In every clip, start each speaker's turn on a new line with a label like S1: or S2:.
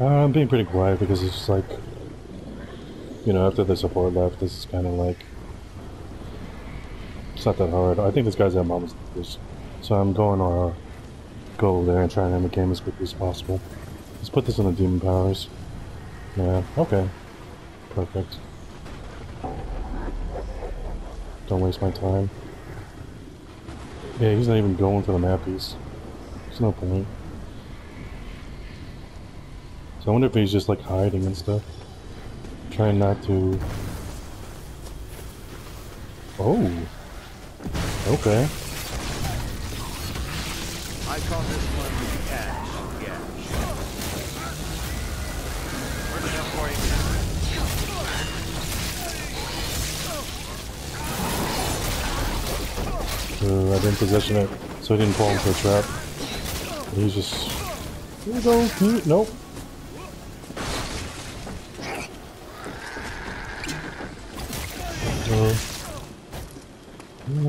S1: I'm being pretty quiet because it's just like, you know, after the support left, this is kind of like, it's not that hard. I think this guy's at Mama's this, so I'm going to go over there and try and end the game as quickly as possible. Let's put this in the demon powers. Yeah, okay. Perfect. Don't waste my time. Yeah, he's not even going for the mappies. There's no point. So I wonder if he's just like hiding and stuff. Trying not to... Oh! Okay.
S2: I call this one cash. Gash. Working up for
S1: I didn't position it, so he didn't fall into a trap. He's just... Here we go, Pete. Nope.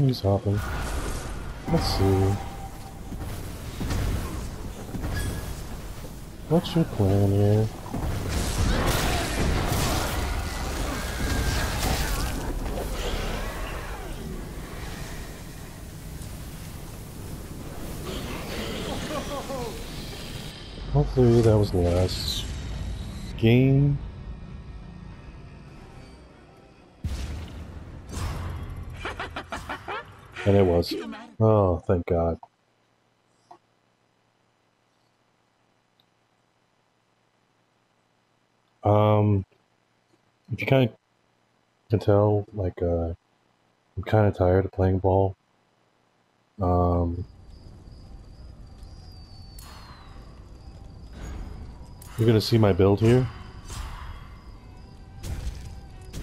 S1: He's hopping. Let's see. What's your plan here? Hopefully that was the last game. And it was. Oh, thank God. If you kind of can tell, like, I'm kind of tired of playing ball. You're gonna see my build here.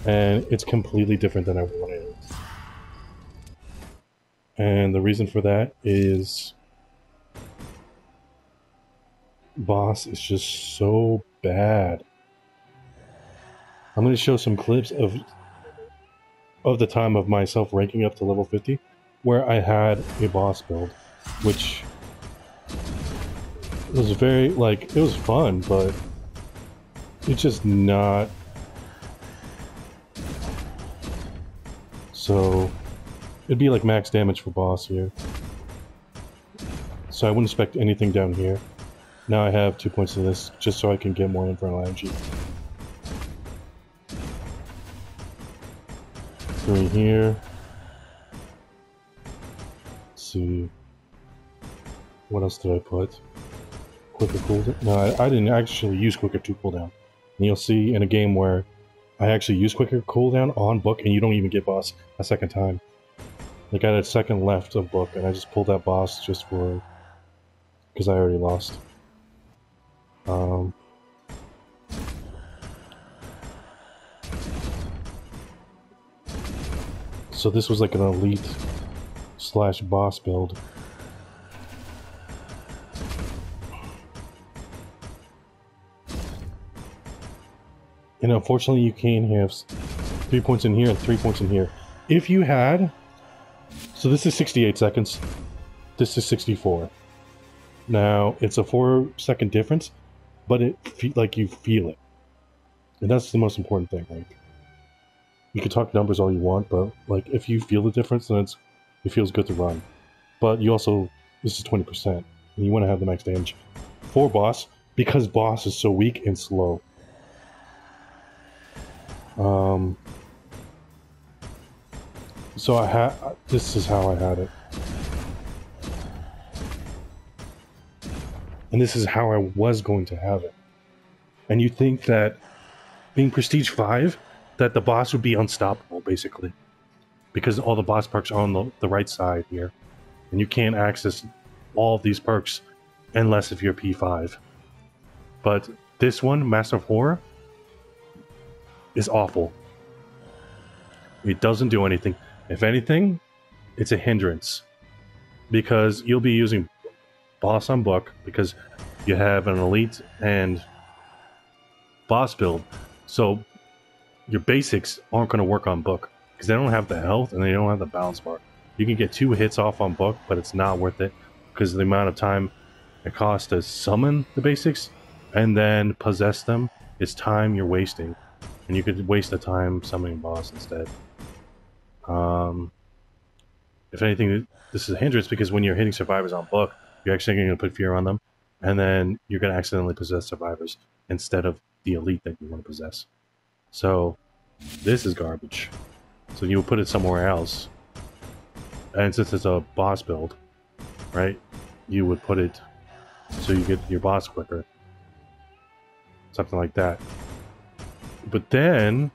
S1: And it's completely different than I wanted it. And the reason for that is boss is just so bad. I'm going to show some clips of the time of myself ranking up to level 50 where I had a boss build, which was very, like, it was fun, but it's just not. So it'd be like max damage for boss here. So I wouldn't expect anything down here. Now I have 2 points of this, just so I can get more infernal energy. 3 here. Let's see. What else did I put? Quicker cooldown? No, I didn't actually use quicker 2 cooldown. And you'll see in a game where I actually use quicker cooldown on book and you don't even get boss a second time. Like I had a second left of book and I just pulled that boss just for... because I already lost. So this was like an elite slash boss build. And unfortunately you can't have 3 points in here and 3 points in here. If you had... So this is 68 seconds. This is 64. Now, it's a 4-second difference, but like you feel it. And that's the most important thing. Like, you can talk numbers all you want, but like if you feel the difference, then it feels good to run. But you also, this is 20%, and you want to have the max damage for boss, because boss is so weak and slow. So this is how I had it. And this is how I was going to have it. And you think that being Prestige 5, that the boss would be unstoppable, basically. Because all the boss perks are on the right side here. And you can't access all of these perks unless if you're P5. But this one, Master of Horror, is awful. It doesn't do anything. If anything, it's a hindrance. Because you'll be using boss on book because you have an elite and boss build, so your basics aren't going to work on book because they don't have the health and they don't have the balance bar. You can get 2 hits off on book, but it's not worth it because of the amount of time it costs to summon the basics and then possess them, it's time you're wasting. And you could waste the time summoning boss instead. If anything, this is a hindrance because when you're hitting survivors on book, you're actually going to put fear on them, and then you're going to accidentally possess survivors instead of the elite that you want to possess. So this is garbage. So you would put it somewhere else. And since it's a boss build, right, you would put it so you get your boss quicker. Something like that. But then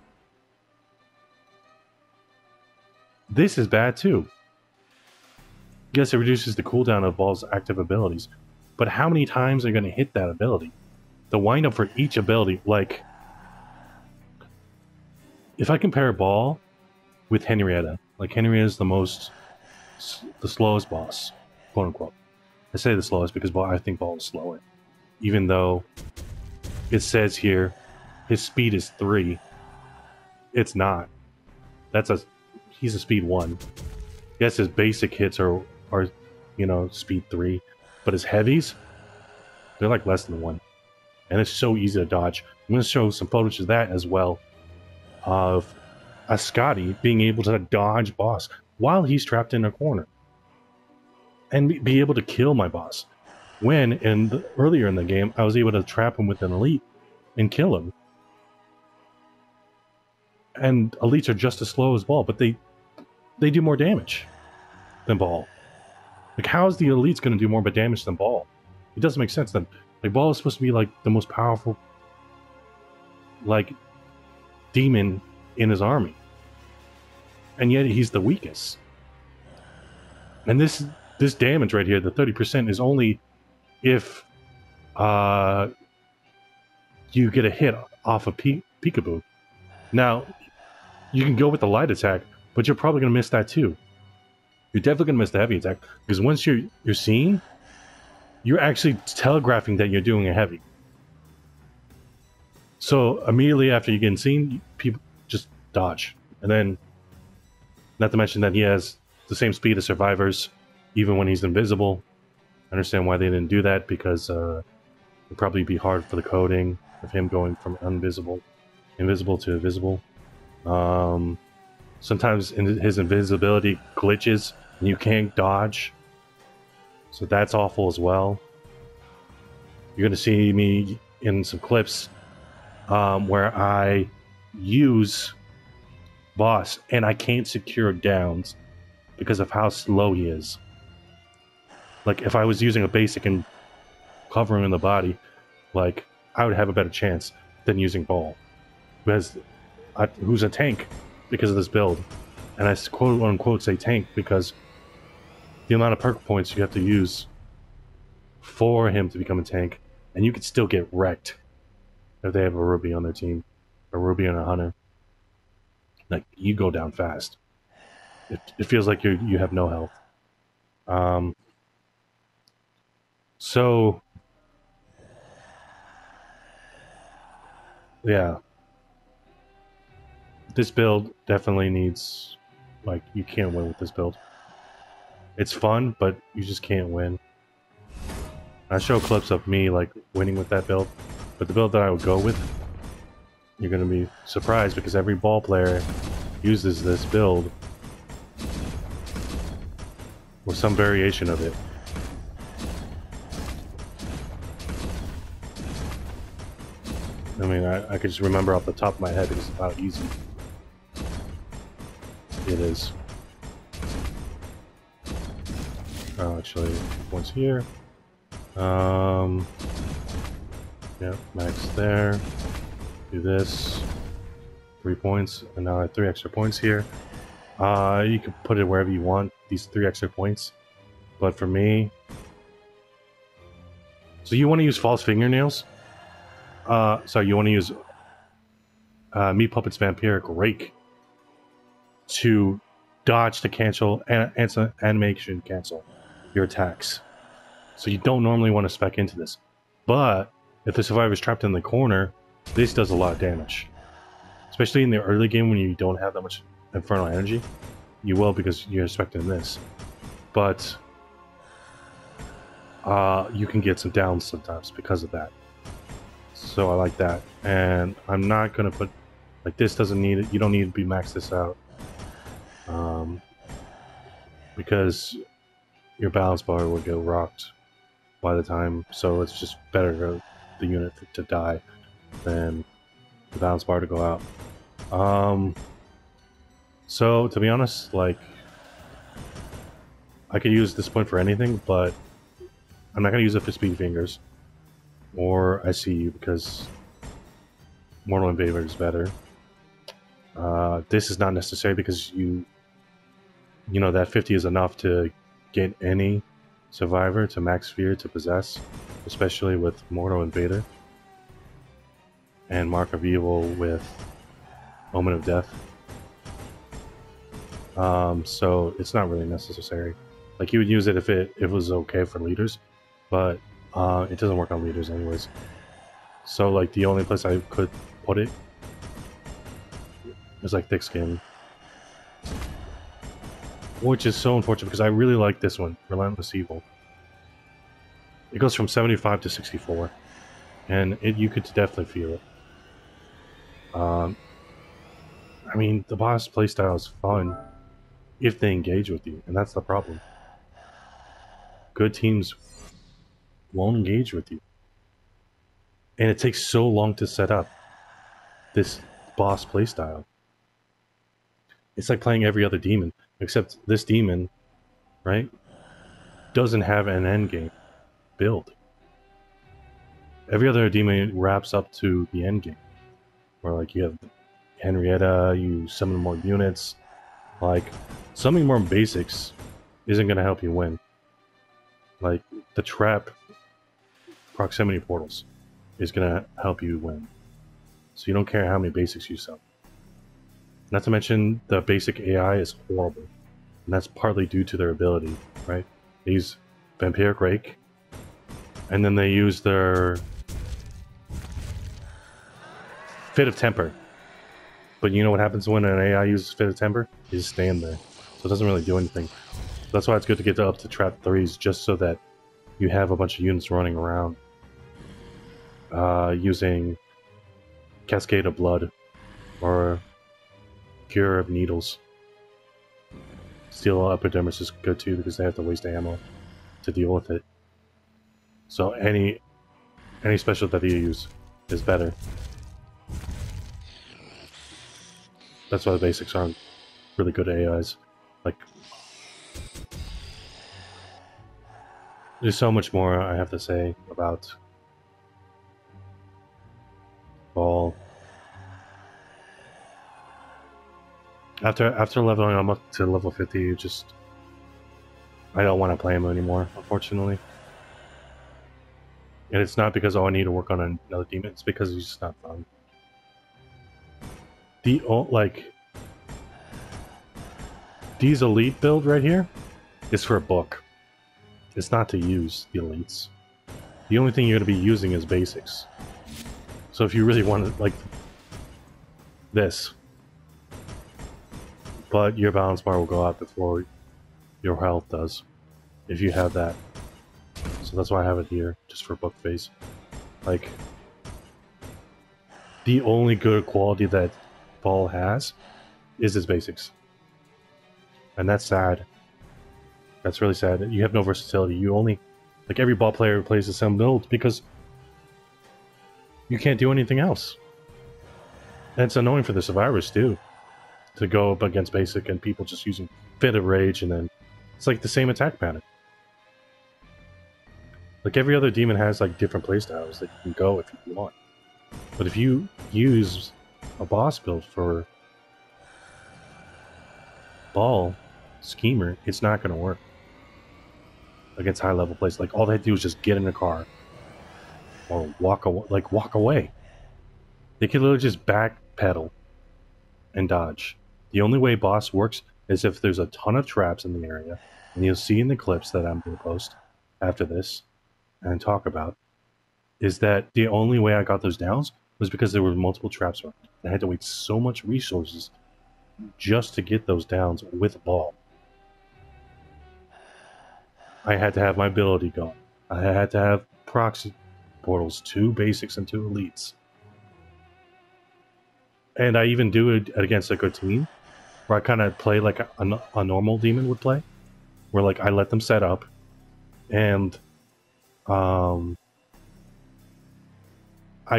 S1: this is bad too. Yes, it reduces the cooldown of Baal's active abilities. But how many times are you going to hit that ability? The windup for each ability, like... If I compare Baal with Henrietta, like Henrietta's the slowest boss, quote unquote. I say the slowest because I think Baal is slower. Even though it says here his speed is 3. It's not. He's a speed 1. Yes, his basic hits are speed 3, but his heavies, they're like less than 1. And it's so easy to dodge. I'm going to show some footage of that as well, of Ascati being able to dodge boss while he's trapped in a corner. And be able to kill my boss. When, earlier in the game, I was able to trap him with an elite and kill him. And elites are just as slow as Baal, but they do more damage than Baal. Like, how is the elites going to do more damage than Baal? It doesn't make sense then. Like, Baal is supposed to be like the most powerful, like, demon in his army, and yet he's the weakest. And this damage right here, the 30%, is only if you get a hit off a peekaboo. Now, you can go with the light attack, but you're probably going to miss that too. You're definitely going to miss the heavy attack, because once you're seen, you're actually telegraphing that you're doing a heavy. So immediately after you get seen, people just dodge. And then, not to mention that he has the same speed as survivors, even when he's invisible. I understand why they didn't do that, because it'd probably be hard for the coding of him going from invisible to visible. Sometimes his invisibility glitches and you can't dodge. So that's awful as well. You're going to see me in some clips where I use boss and I can't secure downs because of how slow he is. Like, if I was using a basic and covering the body, like, I would have a better chance than using Baal, who's a tank because of this build. And I quote unquote say tank because the amount of perk points you have to use for him to become a tank, and you could still get wrecked if they have a Ruby on their team, a Ruby and a Hunter. Like, you go down fast. It feels like you have no health. So yeah, this build definitely needs, like, you can't win with this build. It's fun, but you just can't win. I show clips of me, like, winning with that build, but the build that I would go with, you're going to be surprised because every Baal player uses this build or some variation of it. I mean, I could just remember off the top of my head because it's about easy it is. Oh, actually, points here. Yeah, max there. Do this. 3 points, and now I have 3 extra points here. You can put it wherever you want, these 3 extra points. But for me... So you want to use false fingernails? Sorry, you want to use Meat Puppet's Vampiric Rake to dodge to cancel animation cancel your attacks. So you don't normally want to spec into this. But if the survivor's trapped in the corner, this does a lot of damage. Especially in the early game when you don't have that much infernal energy. You will because you're expecting this. But you can get some downs sometimes because of that. So I like that. And I'm not going to put... Like, this doesn't need it. You don't need to be maxed this out. Because your balance bar would get rocked by the time. So it's just better for the unit to die than the balance bar to go out. So, to be honest, like... I could use this point for anything, but I'm not going to use it for Speed Fingers or ICU because Mortal Invader is better. This is not necessary because you know that 50 is enough to get any survivor to max fear to possess, especially with Mortal Invader and Mark of Evil with Omen of Death. So it's not really necessary. Like, you would use it if it was okay for leaders, but it doesn't work on leaders anyways. So, like, the only place I could put it is, like, Thick Skin. Which is so unfortunate, because I really like this one, Relentless Evil. It goes from 75 to 64, and you could definitely feel it. I mean, the boss playstyle is fun if they engage with you, and that's the problem. Good teams won't engage with you. And it takes so long to set up this boss playstyle. It's like playing every other demon, except this demon, right, doesn't have an endgame build. Every other demon wraps up to the endgame, where, like, you have Henrietta, you summon more units. Like, summoning more basics isn't going to help you win. Like, the trap proximity portals is going to help you win. So you don't care how many basics you summon. Not to mention, the basic AI is horrible. And that's partly due to their ability, right? They use Vampiric Rake, and then they use their Fit of Temper. But you know what happens when an AI uses Fit of Temper? You just stand there. So it doesn't really do anything. That's why it's good to get up to trap 3s, just so that you have a bunch of units running around. Using Cascade of Blood or Cure of Needles. Steel Epidermis is good too because they have to waste ammo to deal with it. So any special that you use is better. That's why the basics aren't really good AIs. Like, there's so much more I have to say about Baal. After leveling him up to level 50, I don't want to play him anymore, unfortunately. And it's not because, oh, I need to work on another demon, it's because he's just not fun. These elite build right here is for a book. It's not to use the elites. The only thing you're going to be using is basics. So if you really want to, like, this, but your balance bar will go out before your health does, if you have that. So that's why I have it here, just for book phase. Like, the only good quality that Baal has is his basics. And that's sad. That's really sad. You have no versatility. You only... Like, every Baal player plays the same build because you can't do anything else. And it's annoying for the survivors, too, to go up against basic and people just using Fit of Rage, and then it's like the same attack pattern. Like, every other demon has, like, different playstyles that you can go if you want. But if you use a boss build for Baal Schemer, it's not going to work against high level plays. Like, all they do is just get in a car or walk away. They can literally just backpedal and dodge. The only way boss works is if there's a ton of traps in the area, and you'll see in the clips that I'm going to post after this and talk about, is that the only way I got those downs was because there were multiple traps around. I had to wait so much resources just to get those downs with Baal. I had to have my ability going. I had to have proxy portals, 2 basics and 2 elites. And I even do it against a good team, where I kind of play like a normal demon would play, where like I let them set up, and I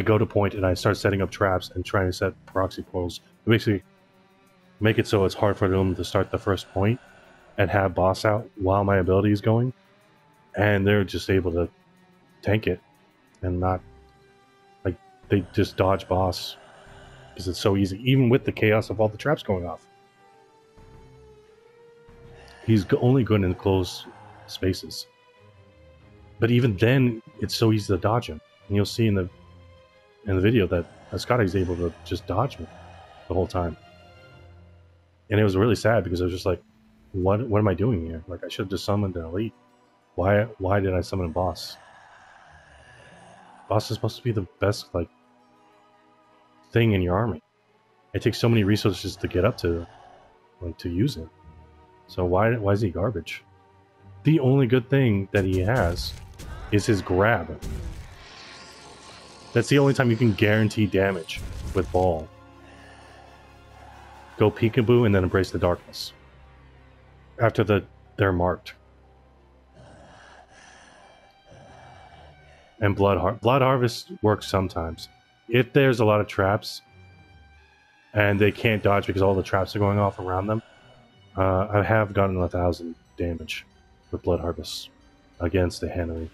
S1: go to point and I start setting up traps and trying to set proxy portals. Basically, make it so it's hard for them to start the first point and have boss out while my ability is going, and they're just able to tank it and not like they just dodge boss because it's so easy, even with the chaos of all the traps going off. He's only good in closed spaces, but even then, it's so easy to dodge him. And you'll see in the video that Scotty's able to just dodge me the whole time. And it was really sad because I was just like, what am I doing here? Like, I should have just summoned an elite. Why did I summon a boss? Boss is supposed to be the best, like, thing in your army. It takes so many resources to get up to, like, to use it. So why is he garbage? The only good thing that he has is his grab. That's the only time you can guarantee damage with Baal. Go peekaboo and then embrace the darkness. After they're marked. And Blood Harvest works sometimes. If there's a lot of traps and they can't dodge because all the traps are going off around them, I have gotten 1,000 damage with Blood Harvest against the enemy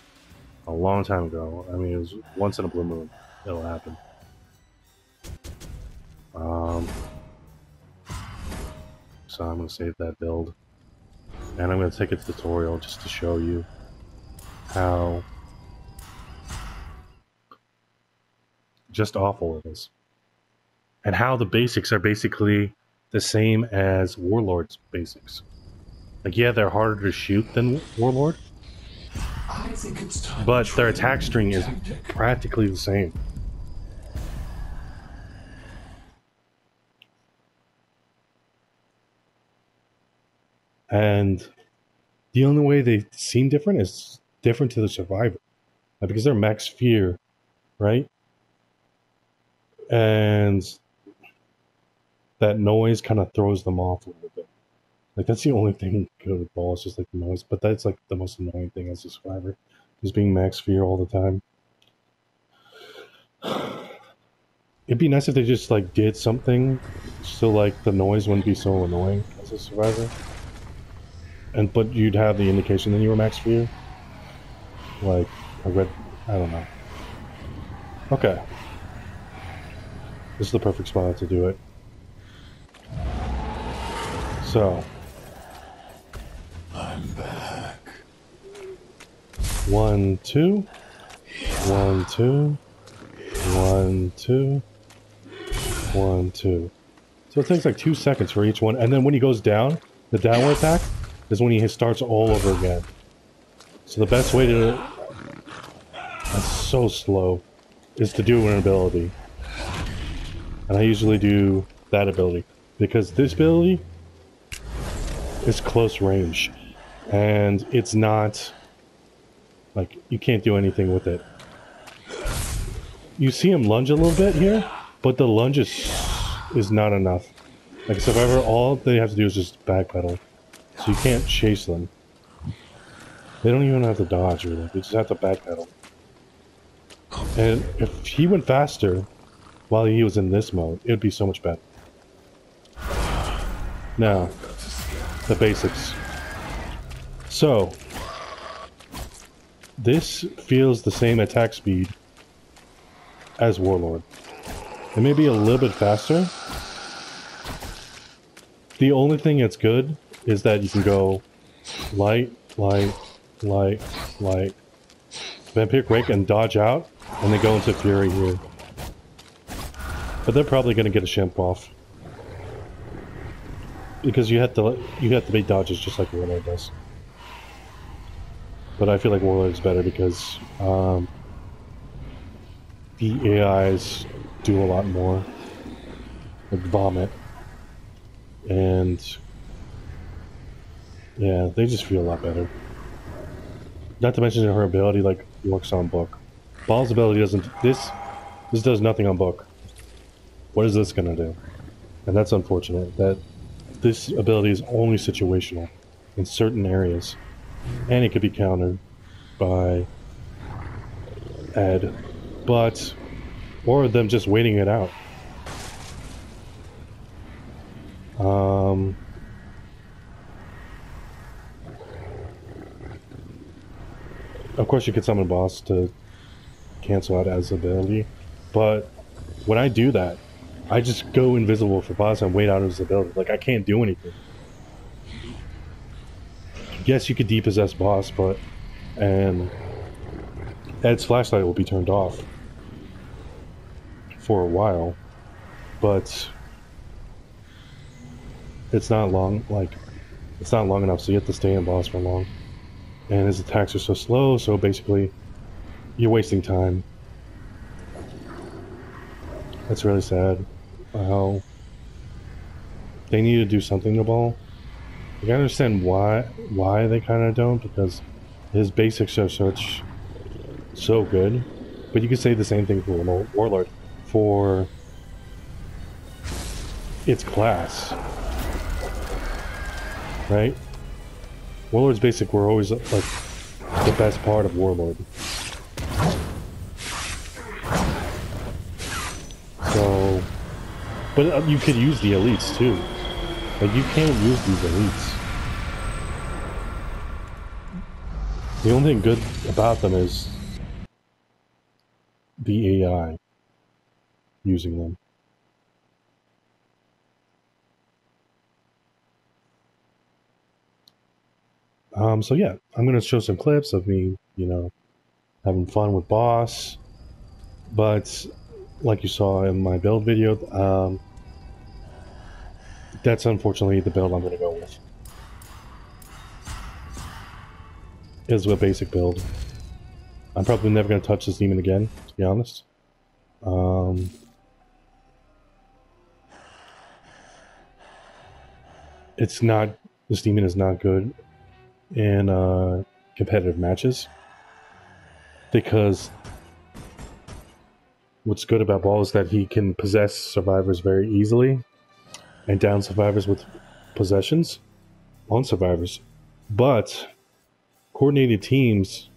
S1: a long time ago. I mean, it was once in a blue moon it'll happen. So I'm going to save that build. And I'm going to take a tutorial just to show you how just awful it is. And how the basics are basically the same as Warlord's basics. Like, yeah, they're harder to shoot than Warlord,
S3: I think it's time
S1: but their attack string is practically the same. And the only way they seem different is different to the Survivor. Like, because they're max fear, right? And that noise kind of throws them off a little bit. Like, that's the only thing good with Baal, is just like the noise. But that's like the most annoying thing as a Survivor, is being max fear all the time. It'd be nice if they just like did something so like the noise wouldn't be so annoying as a Survivor. But you'd have the indication that you were max fear. Like, I don't know. Okay. This is the perfect spot to do it. So.
S3: I'm back.
S1: 1, 2. 1, 2. 1, 2. 1, 2. So it takes like 2 seconds for each one. And then when he goes down, the downward attack is when he starts all over again. So the best way to... That's so slow. Is to do an ability. And I usually do that ability. Because this ability is close range. And it's not... Like, you can't do anything with it. You see him lunge a little bit here, but the lunge is not enough. Like a Survivor, all they have to do is just backpedal. So you can't chase them. They don't even have to dodge, really. They just have to backpedal. And if he went faster while he was in this mode, it would be so much better. Now, the basics. So, this feels the same attack speed as Warlord. It may be a little bit faster. The only thing that's good is that you can go light, light, light, light, Vampiric Wake, and dodge out, and then go into Fury here. But they're probably going to get a Shimp off. Because you have to make dodges just like Warlord does. But I feel like Warlord is better because the AIs do a lot more. Like Vomit. And yeah, they just feel a lot better. Not to mention her ability like works on book. Baal's ability doesn't... This does nothing on book. What is this gonna do? And that's unfortunate, that this ability is only situational in certain areas. And it could be countered by Ed, but... Or them just waiting it out. Of course you could summon a boss to cancel out as ability, but when I do that, I just go invisible for boss and wait out his ability. Like, I can't do anything. Yes, you could depossess boss, but... And... Ed's flashlight will be turned off for a while, but... It's not long, like... It's not long enough, so you have to stay in boss for long. And his attacks are so slow, so basically... You're wasting time. That's really sad. How... They need to do something to Baal. I can understand why they kind of don't, because his basics are so good. But you could say the same thing for Warlord, for its class, right? Warlord's basic were always like the best part of Warlord. So, but you could use the elites too. Like, you can't use these elites. The only thing good about them is the AI using them. So yeah, I'm gonna show some clips of me, you know, having fun with boss. But like you saw in my build video, that's unfortunately the build I'm gonna go with. Is a basic build. I'm probably never gonna touch this demon again, to be honest. It's not. This demon is not good in competitive matches, because what's good about Baal is that he can possess survivors very easily and down survivors with possessions on survivors, but coordinated teams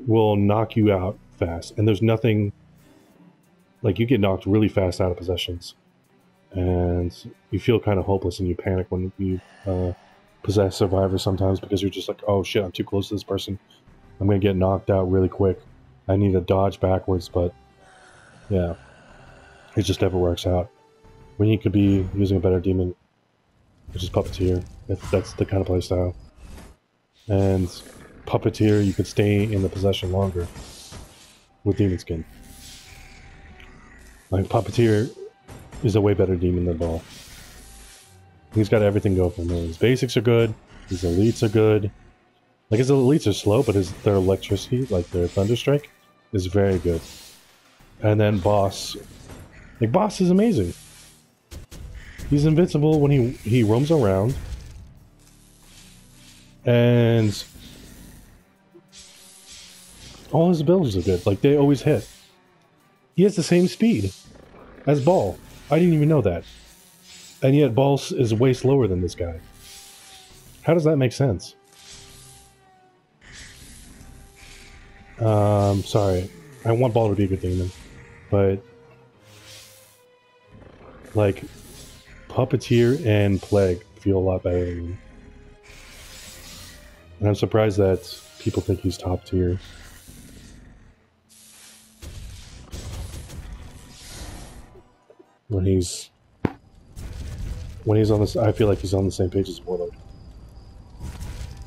S1: will knock you out fast, and there's nothing like, you get knocked really fast out of possessions and you feel kind of hopeless and you panic when you possess survivors sometimes, because you're just like, oh shit, I'm too close to this person, I'm gonna get knocked out really quick, I need to dodge backwards. But yeah, it just never works out when you could be using a better demon, which is Puppeteer, if that's the kind of playstyle. And Puppeteer, you could stay in the possession longer with Demon Skin. Like, Puppeteer is a way better demon than Baal. He's got everything go for him. His basics are good, his elites are good. Like, his elites are slow, but their electricity, like their Thunderstrike, is very good. And then Boss. Like, Boss is amazing. He's invincible when he roams around. And all his abilities are good. Like, they always hit. He has the same speed as Baal. I didn't even know that. And yet Baal is way slower than this guy. How does that make sense? Sorry. I want Baal to be a good demon. But, like, Puppeteer and Plague feel a lot better than me. And I'm surprised that people think he's top tier. When he's on this, I feel like he's on the same page as Warlord.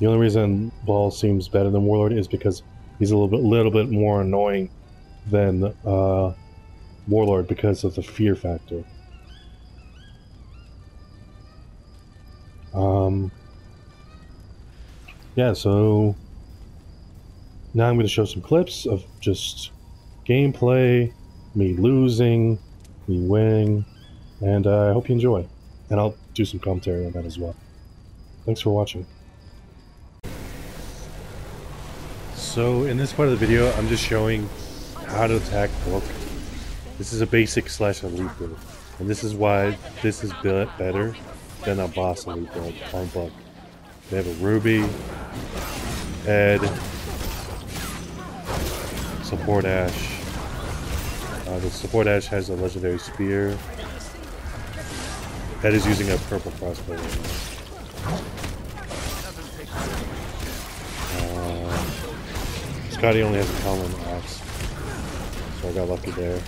S1: The only reason Baal seems better than Warlord is because he's a little bit more annoying than Warlord, because of the fear factor. Yeah, so now I'm going to show some clips of just gameplay, me losing, me winning, and I hope you enjoy. And I'll do some commentary on that as well. Thanks for watching. So in this part of the video, I'm just showing how to attack Book. This is a basic slash elite build, and this is why this is built better than a boss elite build on Book. They have a Ruby, Ed, support Ash. The support Ash has a legendary spear. Ed is using a purple crossbow right now. Scotty only has a common axe, so I got lucky there.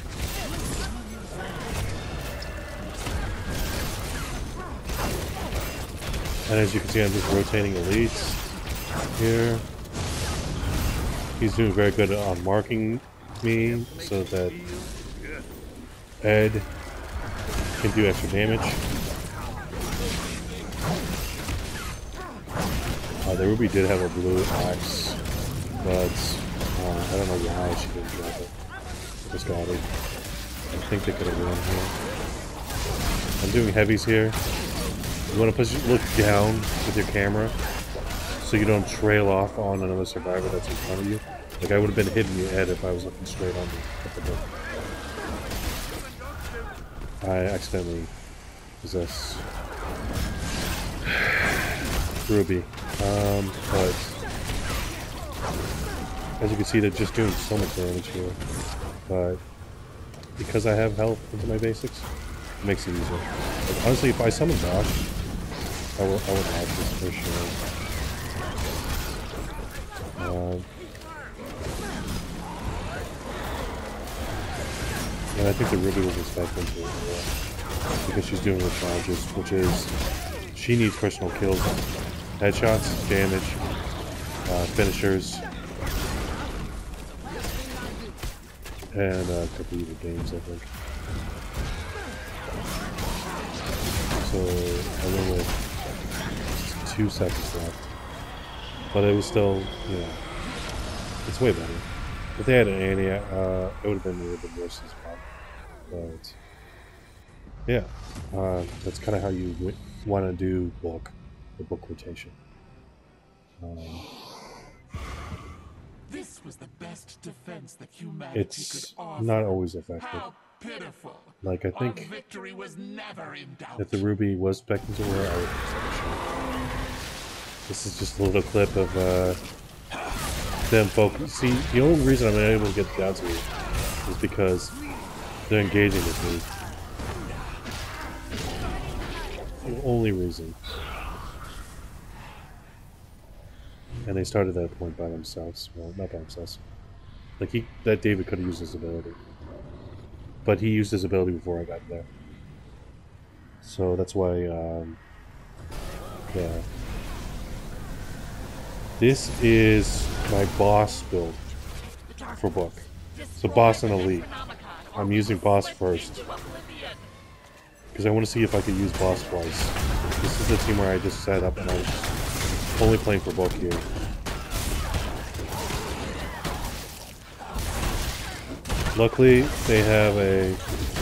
S1: And as you can see, I'm just rotating elites here. He's doing very good on marking me so that Ed can do extra damage. The Ruby did have a blue axe, but I don't know why she didn't drop it. Just got it. I think they could have won here. I'm doing heavies here. You want to look down with your camera so you don't trail off on another survivor that's in front of you. Like I would have been hitting you, Ed, if I was looking straight on you at the book. I accidentally possess Ruby. But as you can see, they're just doing so much damage here. But because I have health into my basics, it makes it easier. Like, honestly, if I summon Dosh, I would have this for sure. And I think the Ruby was expecting to as well, because she's doing the challenges, which is she needs personal kills, headshots, damage, finishers, and a couple of games, I think. So I went with 2 seconds left, but it was still, you know, it's way better. If they had an Annie, it would have been a little bit worse as well. But yeah, that's kind of how you want to do the book rotation.
S3: This was the best defense that humanity
S1: It's
S3: could offer.
S1: not always effective.
S3: How pitiful.
S1: Like I
S3: Our
S1: think
S3: victory was never in doubt.
S1: if the Ruby was expecting to wear, I would have shot. This is just a little clip of them focus. See, the only reason I'm able to get down to it is because they're engaging with me. The only reason. And they started that point by themselves. Well, not by themselves. Like that David could have used his ability. But he used his ability before I got there. So that's why, yeah. This is my boss build for book. So boss and elite. I'm using boss first, because I want to see if I could use boss twice. This is the team where I just set up and I was only playing for book here. Luckily, they have a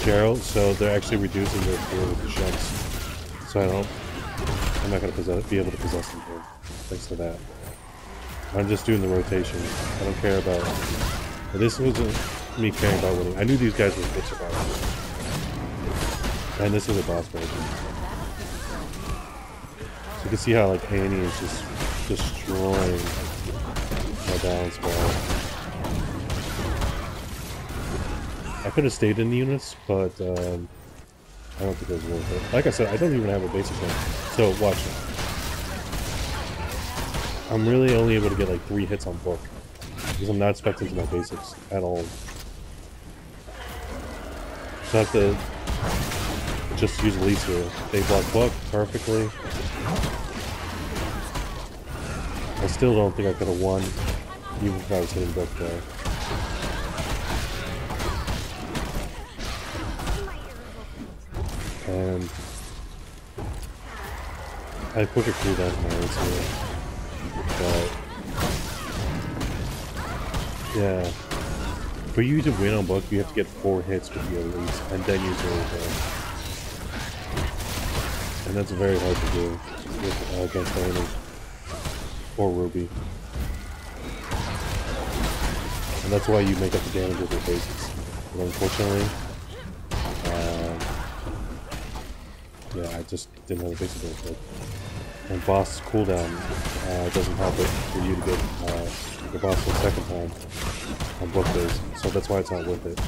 S1: Gerald, so they're actually reducing their fear with the shunts. So I'm not going to be able to possess them here, thanks to that. I'm just doing the rotation. I don't care about... This wasn't me caring about winning. I knew these guys were good survivors. And this is a boss version. So you can see how like Annie is just destroying my balance ball. I could have stayed in the units, but I don't think it was worth it. Like I said, I don't even have a basic one. So watch it. I'm really only able to get like 3 hits on book, because I'm not expecting to my basics at all. So I have to just use elites here. They block book perfectly. I still don't think I could have won, even if I was hitting book there. And I have quicker cooldown to my elites here. But yeah, for you to win on book, you have to get 4 hits with the elites and then use your ult. And that's very hard to do with Gantzplayerdante or Ruby. And that's why you make up the damage with your basics. But unfortunately, yeah, I just didn't have a basic really quick. And boss cooldown doesn't help it for you to get the boss the second time on book phase. So that's why it's not worth it.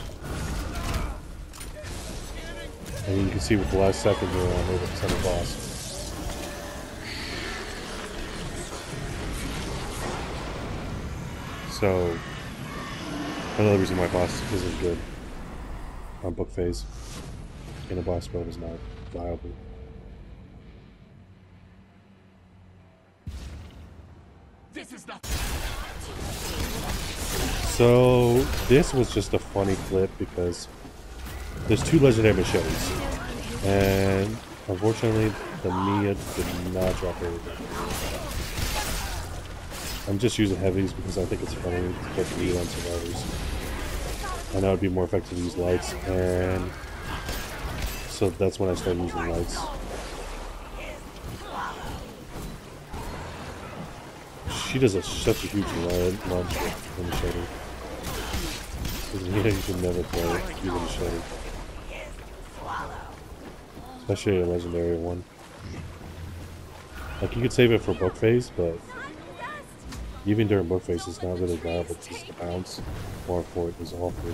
S1: And you can see with the last second here, I'm able to send the boss. So, another reason why boss isn't good on book phase in a boss mode is not viable.
S3: This is not.
S1: So, this was just a funny clip because there's 2 legendary machetes, and unfortunately, the Mia did not drop everything. I'm just using heavies because I think it's funny to put the lead on survivors. I know it'd be more effective to use lights, and so that's when I started using lights. She does such a huge launch with the machete. You should never play using a machete. Especially a legendary one. Like, you could save it for book phase, but even during book phase, it's not really viable because the bounce bar for it is awful.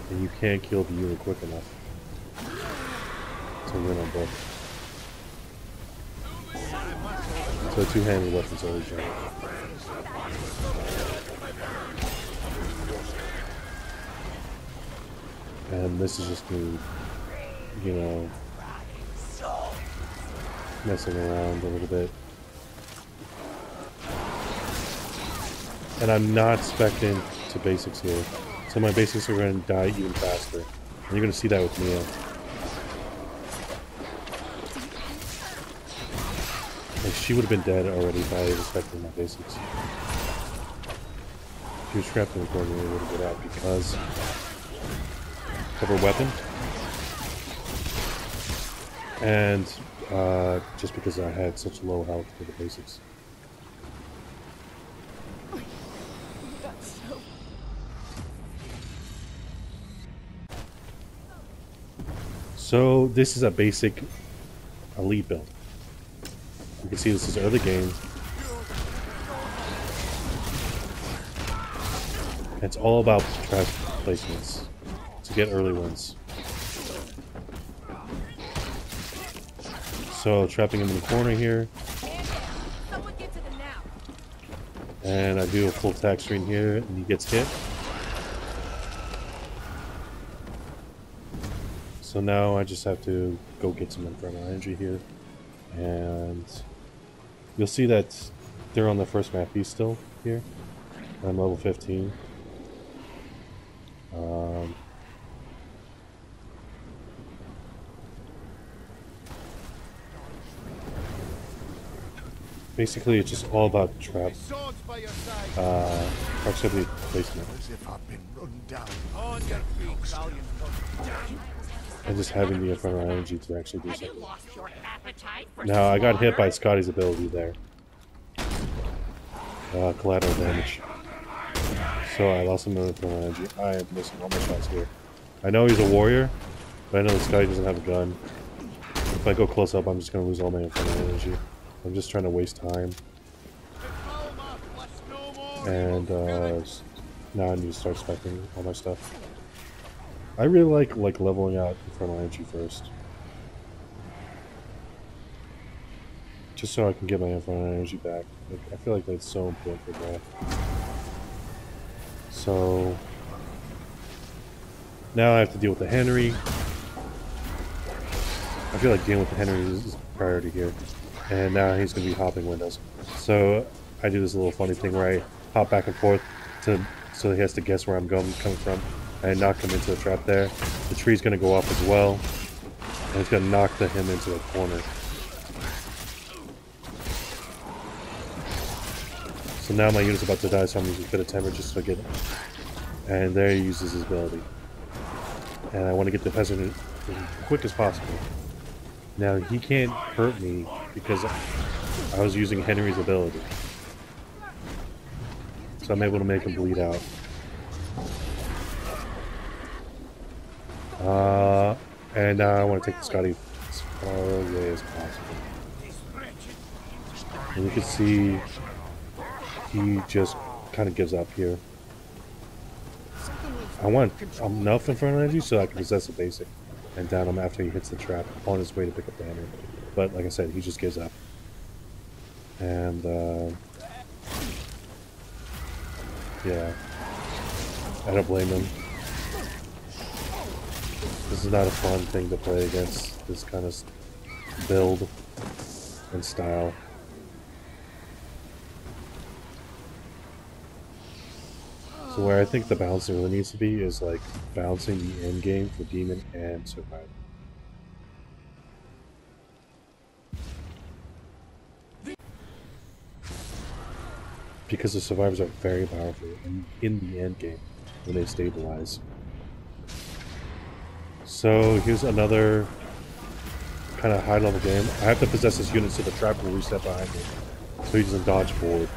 S1: And you can't kill the unit quick enough to win on book. So 2-handed weapons always jump. And this is just me, you know, messing around a little bit. And I'm not speccing to basics here. So my basics are going to die even faster. And you're going to see that with Mia. Like, she would have been dead already if I was speccing my basics. If she was trapped in the corner, we would have got out because of her weapon. And just because I had such low health for the basics. So this is a basic elite build. You can see this is early game. It's all about trap placements to get early wins. So trapping him in the corner here. And I do a full attack screen here and he gets hit. So now I just have to go get some infernal energy here. And you'll see that they're on the first map piece still here. I'm level 15. Basically, it's just all about trap proximity placement. And just having the infernal energy to actually do something. Now, I got hit by Scotty's ability there. Collateral damage. So I lost some infernal energy. I am missing all my shots here. I know he's a warrior, but I know that Scotty doesn't have a gun. If I go close up, I'm just going to lose all my infernal energy. I'm just trying to waste time. And now I need to start speccing all my stuff. I really like leveling out infernal energy first. Just so I can get my infernal energy back. Like, I feel like that's so important for that. So now I have to deal with the Henry. I feel like dealing with the Henry is priority here. And now he's going to be hopping windows. So I do this little funny thing where I hop back and forth so he has to guess where I'm coming from. And knock him into the trap there. The tree's going to go off as well. And it's going to knock him into the corner. So now my unit's about to die, so I'm using a bit of temper just to get it. And there he uses his ability. And I want to get the peasant as quick as possible. Now he can't hurt me because I was using Henry's ability. So I'm able to make him bleed out. And now I want to take the Scotty as far away as possible. And you can see he just kind of gives up here. I want enough infernal energy so I can possess a basic and down him after he hits the trap on his way to pick up banner. But like I said, he just gives up. And yeah, I don't blame him. This is not a fun thing to play against this kind of build and style. So where I think the balancing really needs to be is like balancing the end game for Demon and Survivor. Because the Survivors are very powerful in the end game when they stabilize. So here's another kind of high level game. I have to possess this unit so the trap will reset behind me, so he doesn't dodge forward.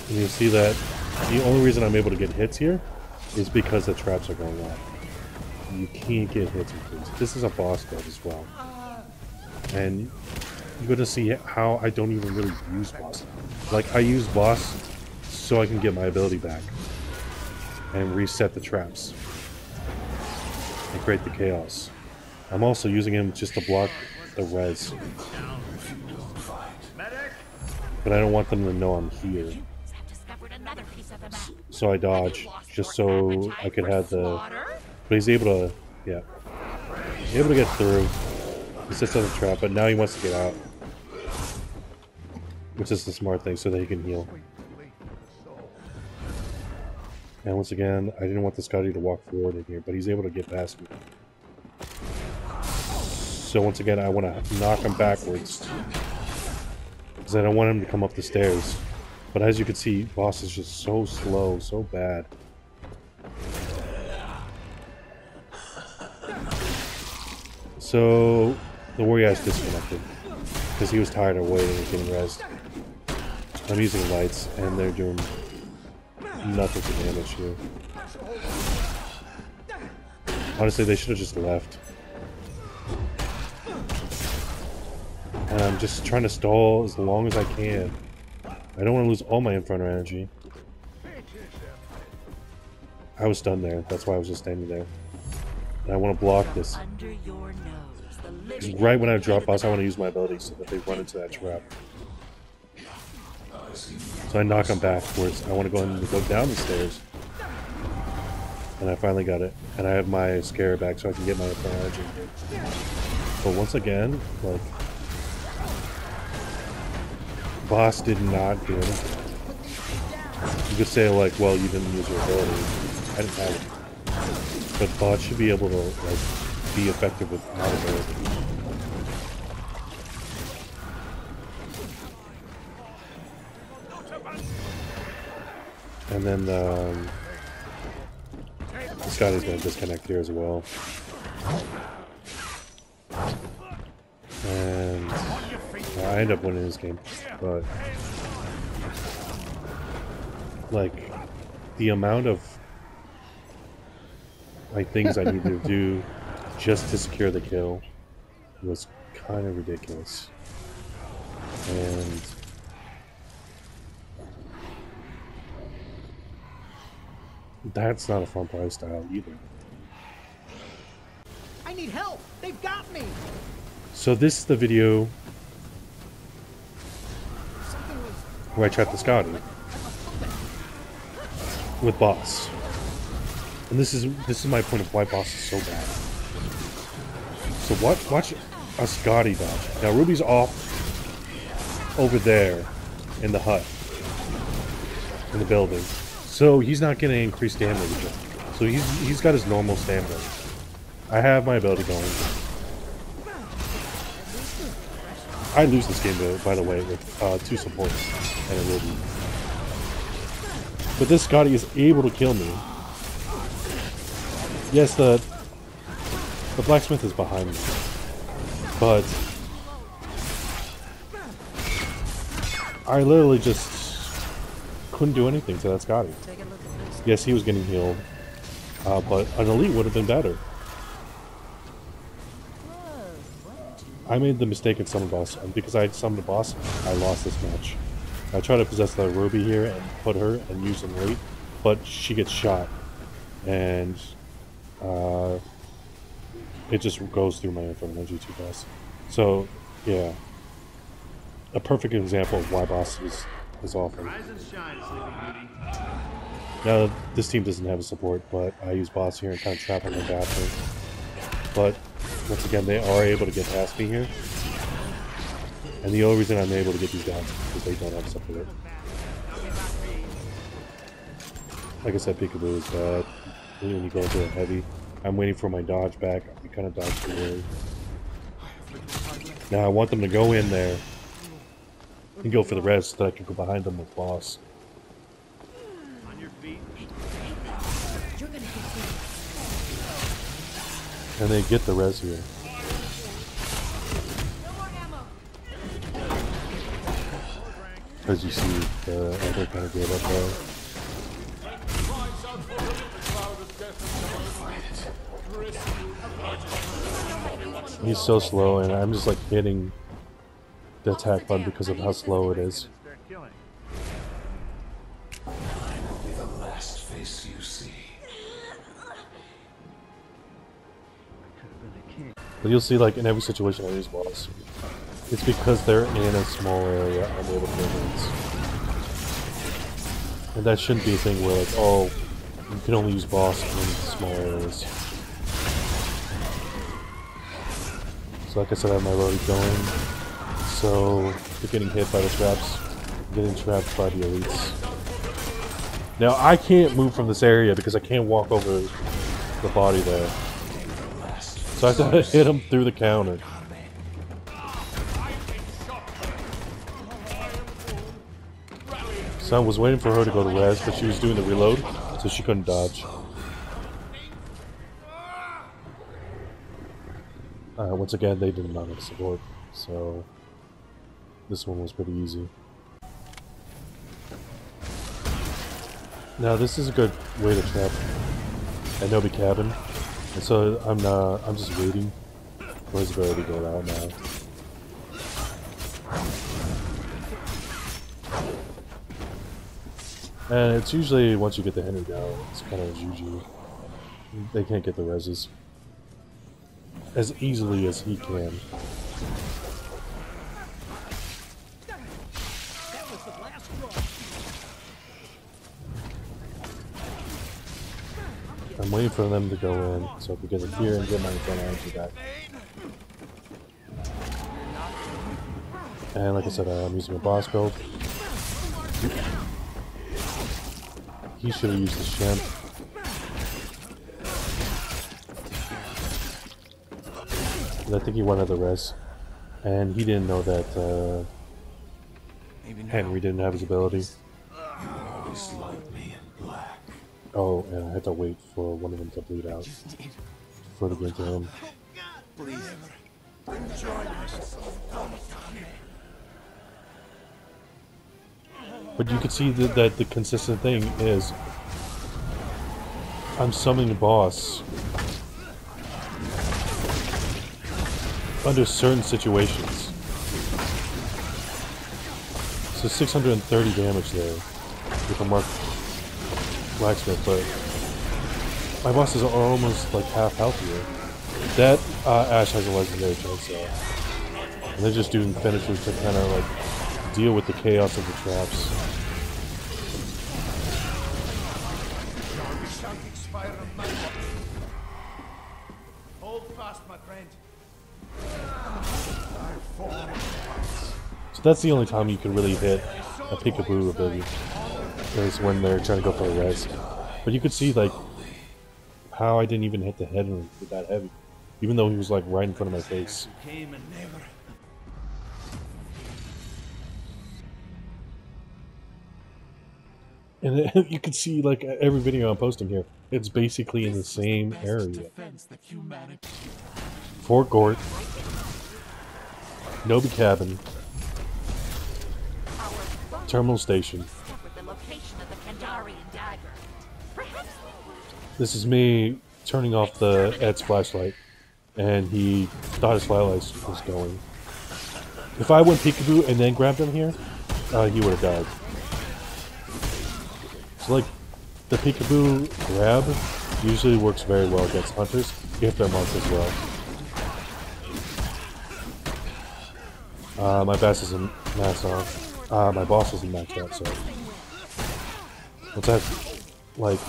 S1: And you see that the only reason I'm able to get hits here is because the traps are going off. You can't get hits with these. This is a boss build as well. And you're going to see how I don't even really use boss. Like, I use boss so I can get my ability back and reset the traps and create the chaos. I'm also using him just to block the res. But I don't want them to know I'm here. So I dodge, just so I could have the... But he's able to... Yeah. He's able to get through. He sits on the trap, but now he wants to get out. Which is the smart thing, so that he can heal. And once again, I didn't want the Scotty to walk forward in here, but he's able to get past me. So once again, I want to knock him backwards. Because I don't want him to come up the stairs. But as you can see, boss is just so slow, so bad. So the warrior is disconnected. Because he was tired of waiting and getting rezzed. I'm using lights, and they're doing nothing to damage here. Honestly, they should have just left. And I'm just trying to stall as long as I can. I don't want to lose all my Inferno energy. I was stunned there. That's why I was just standing there. And I want to block this. Because right when I drop boss, I want to use my ability so that they run into that trap. So I knock them backwards. I want to go ahead and go down the stairs. And I finally got it. And I have my scare back so I can get my Inferno energy here. But once again, like... boss did not do anything. You could say like, well, you didn't use your ability. I didn't have it. But boss should be able to like be effective without ability. And then this guy is going to disconnect here as well. And I end up winning this game, but like the amount of like things I need to do just to secure the kill was kind of ridiculous. And that's not a fun play style either.
S3: I need help! They've got me!
S1: So this is the video where I trapped the Scotty with boss. And this is my point of why boss is so bad. So watch a Scotty dodge. Now Ruby's off over there in the hut, in the building. So he's not getting increased damage. So he's got his normal stamina. I have my ability going. I lose this game, by the way, with 2 supports and a Ruby. But this Scotty is able to kill me. Yes, the blacksmith is behind me, but I literally just couldn't do anything to that Scotty. Yes, he was getting healed, But an elite would have been better. I made the mistake in Summon Boss, and because I summoned a boss, I lost this match. I tried to possess the Ruby here and put her and use them late, but she gets shot. And it just goes through my infinite energy too fast. So, yeah. A perfect example of why boss is awful.
S2: Rise and shine, Sleeping Beauty.
S1: Now, this team doesn't have a support, but I use boss here and kind of trap on my bathroom. But, once again, they are able to get past me here. And the only reason I'm able to get these guys is because they don't have support. Like I said, Peekaboo is bad. When you go into a heavy, I'm waiting for my dodge back. You kind of dodge too early. Now I want them to go in there and go for the res so that I can go behind them with boss.
S2: On your feet.
S1: And they get the res here. As you see, the other kind of gave up there. He's so slow, and I'm just like hitting the attack button because of how slow it is.
S4: The last face you see.
S1: But you'll see, like in every situation I use boss, it's because they're in a small area I'm able to get wins. And that shouldn't be a thing where like, oh, you can only use boss in small areas. So like I said, I have my loading going. So they're getting hit by the traps, getting trapped by the elites. Now I can't move from this area because I can't walk over the body there. So I have to hit him through the counter. So I was waiting for her to go to res, but she was doing the reload, so she couldn't dodge. Once again, they did not have support, so this one was pretty easy. Now this is a good way to trap Anobi Cabin, and so I'm just waiting for his ability to go out now. And it's usually once you get the Henry down, it's kind of GG. They can't get the reses as easily as he can. I'm waiting for them to go in so I can get it here and get my front energy back. And like I said, I'm using a boss build. He should have used the shimp. I think he wanted the res. And he didn't know that Henry didn't have his ability. Oh, and I had to wait for one of them to bleed out for the game to end. But you can see that the consistent thing is I'm summoning the boss under certain situations. So 630 damage there with a marked blacksmith, but my bosses are almost like half health here. That Ash has a legendary chainsaw, and they're just doing finishers to kind of like deal with the chaos of the traps.
S2: Hold fast, my friend.
S1: So that's the only time you can really hit a Peekaboo ability, is when they're trying to go for a res. But you could see like how I didn't even hit the head with that heavy, even though he was like right in front of my face.
S2: Came and never.
S1: And you can see like every video I'm posting here, it's basically in the same area. Fort Gort, Nobi Cabin, Terminal Station, This is me turning off the Ed's flashlight, and he thought his flashlight was going. If I went peekaboo and then grabbed him here, he would have died. So like, the peekaboo grab usually works very well against hunters, if they're marked as well. My boss isn't maxed out. My boss isn't maxed out, so... What's that? Like...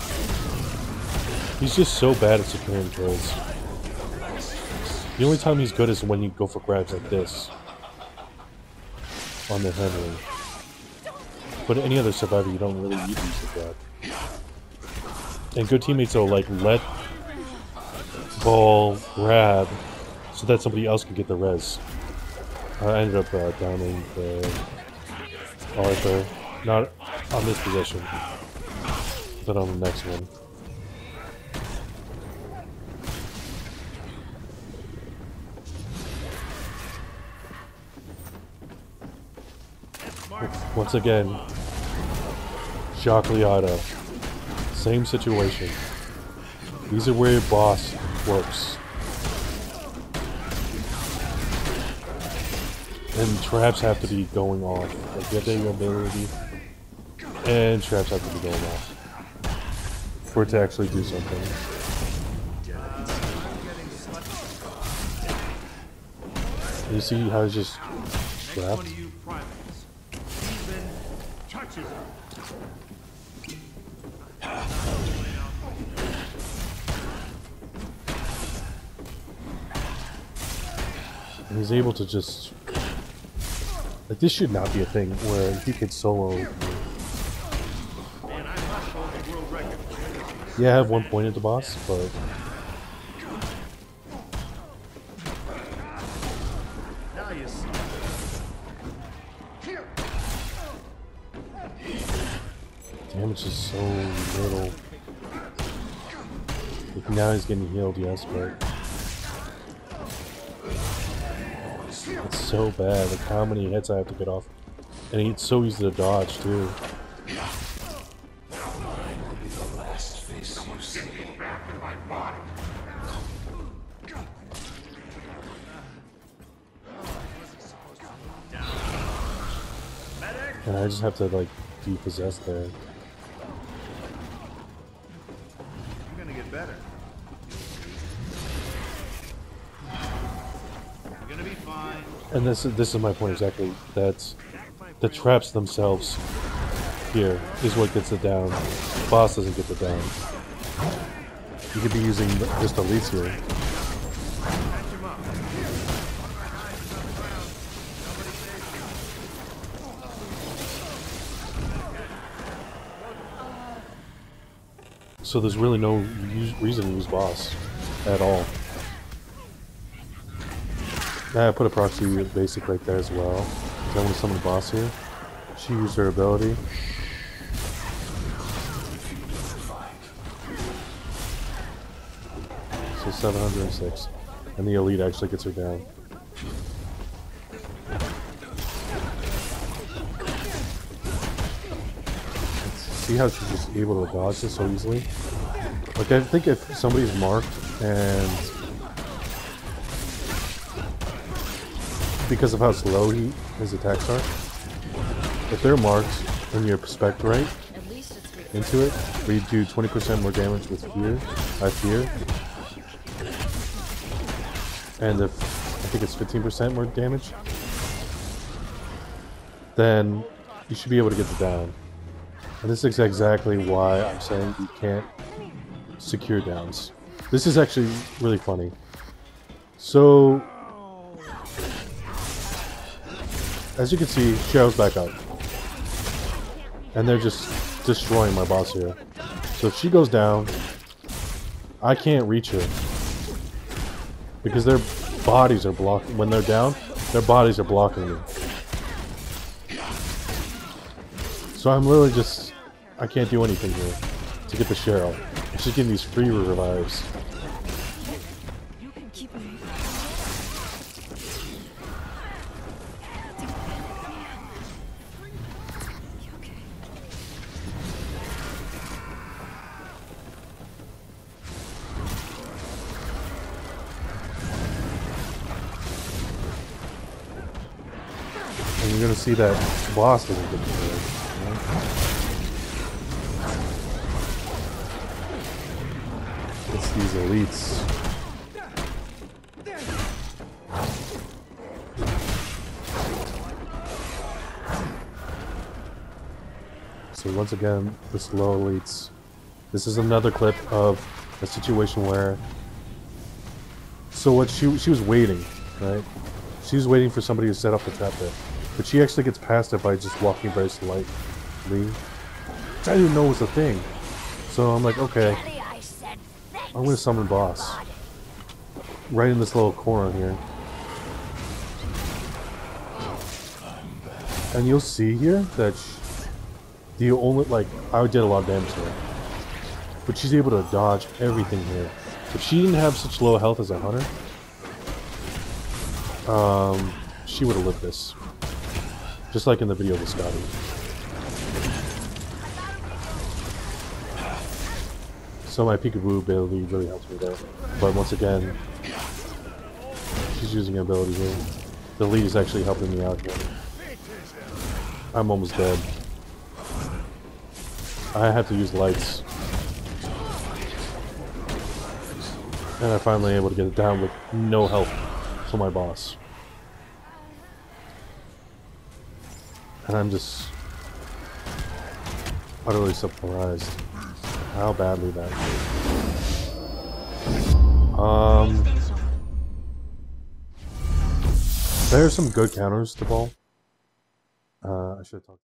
S1: He's just so bad at securing kills. The only time he's good is when you go for grabs like this. On the handling. But any other survivor, you don't really need to use the grab. And good teammates will like let Baal grab so that somebody else can get the res. I ended up downing the Arthur. Not on this possession, but on the next one. Once again, Jacques Liotto. Same situation. These are where your boss works. And traps have to be going off. Like, you have to have your ability, and traps have to be going off. For it to actually do something. You see how it's just trapped? And he's able to just... Like, this should not be a thing where he could solo... Yeah, I have 1 point at the boss, but... Damage is so little. Like, now he's getting healed, yes, but... It's so bad, like how many hits I have to get off. And it's so easy to dodge, too. And I just have to, like, be possessed there.
S2: You're gonna get better. You're gonna be fine.
S1: And this is my point exactly. That's the traps themselves here is what gets it down. The boss doesn't get it down. You could be using just elites here. So there's really no reason to use boss at all. I put a proxy basic right there as well. I want to summon the boss here. She used her ability. So 706. And the elite actually gets her down. See how she's just able to dodge this so easily? Like, I think if somebody's marked and because of how slow his attacks are, if they're marked and you're spec'd right into it, where you do 20% more damage with fear, and if I think it's 15% more damage, then you should be able to get the down. And this is exactly why I'm saying you can't secure downs. This is actually really funny. So, as you can see, Cheryl's back up. And they're just destroying my boss here. So if she goes down, I can't reach her. Because their bodies are blocking. When they're down, their bodies are blocking me. So I'm literally just... I can't do anything here to get the Cheryl. She's getting these free revives. And you're gonna see that boss doesn't get killed. It's these elites. So once again, the slow elites. This is another clip of a situation where... So what she was waiting, right? She was waiting for somebody to set up the trap there. But she actually gets past it by just walking very slightly. Which I didn't know was a thing. So I'm like, okay. I'm gonna summon boss. Right in this little corner here. And you'll see here that the only, like, I did a lot of damage to her. But she's able to dodge everything here. If she didn't have such low health as a hunter, she would have lived this. Just like in the video with Scotty. So my peekaboo ability really helps me there. But once again, she's using an ability here. The lead is actually helping me out here. I'm almost dead. I had to use lights. And I finally able to get it down with no help from my boss. And I'm just utterly surprised how badly that did. There are some good counters to Baal. I should have talked.